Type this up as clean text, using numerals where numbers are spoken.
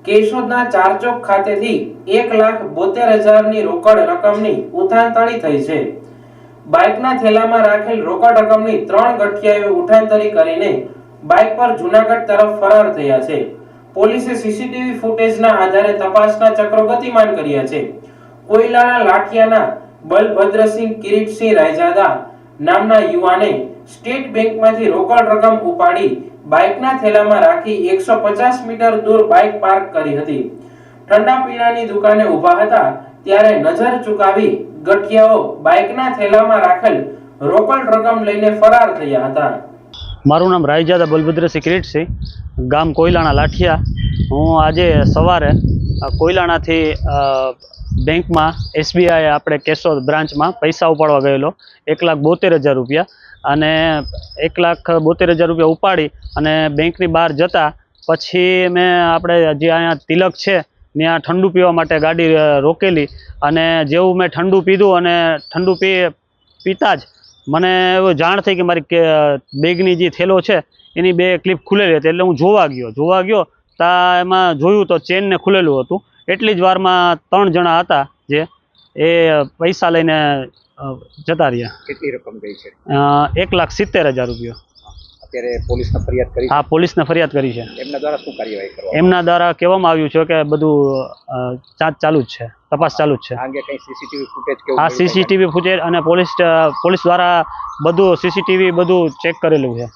કેશોદના ચારચોક ખાતેથી 1,72,000ની રોકડ રકમની ઉઠાંતરી થઈ છે। બાઇકના થેલામાં રાખેલ રોકડ રકમની 3 ગઠિયાઓએ ઉઠાંતરી કરીને બાઇક પર જૂનાગઢ તરફ ફરાર થયા છે। પોલીસે સીસીટીવી ફૂટેજના આધારે તપાસના ચક્રો ગતિમાન કર્યા છે। કોયલાના લાઠિયાના બલભદ્રસિંહ કિરીટસિંહ રાયજાદા નામના યુવાને સ્ટેટ બેંકમાંથી રોકડ રકમ ઉપાડી બાઇકના થેલામાં રાખી 150 મીટર દૂર બાઇક પાર્ક કરી હતી। ઠંડા પીણાની દુકાને ઊભા હતા ત્યારે નજર ચૂકાવી ગઠિયાઓ બાઇકના થેલામાં રાખેલ રોકડ રકમ લઈને ફરાર થયા હતા। મારું નામ રાયજાદા બલભદ્રસિંહ કિરીટસિંહ, ગામ કોયલાણા લાઠિયા। હું આજે સવારે કોયલાણાથી બેંકમાં SBI આપણે કેશોદ બ્રાન્ચમાં પૈસા ઉપાડવા ગયેલો 1,72,000 રૂપિયા, અને 1,72,000 રૂપિયા ઉપાડી અને બેંકની બહાર જતા પછી મેં આપણે જે અહીંયા તિલક છે ત્યાં ઠંડુ પીવા માટે ગાડી રોકેલી, અને જેવું મેં ઠંડુ પીધું અને ઠંડુ પીતા જ મને એવું જાણ થઈ કે મારી બેગની જે થેલો છે એની 2 ક્લિપ ખુલેલી હતી। એટલે હું જોવા ગયો ત્યાં એમાં જોયું તો ચેનને ખુલેલું હતું। એટલી જ વારમાં 3 જણા હતા જે એ પૈસા લઈને જતા રહ્યા। કેટલી રકમ ગઈ છે? 1,70,000 રૂપિયા। અત્યારે પોલીસને ફરિયાદ કરી? હા, પોલીસને ફરિયાદ કરી છે। એમના દ્વારા શું કાર્યવાહી કરવામાં? એમના દ્વારા કહેવામાં આવ્યું છે કે બધું ચાંચ ચાલુ જ છે, તપાસ ચાલુ જ છે। આ અંગે કઈ સીસીટીવી ફૂટેજ કે? હા, સીસીટીવી ફૂટેજ અને પોલીસ દ્વારા બધું સીસીટીવી બધું ચેક કરેલું છે।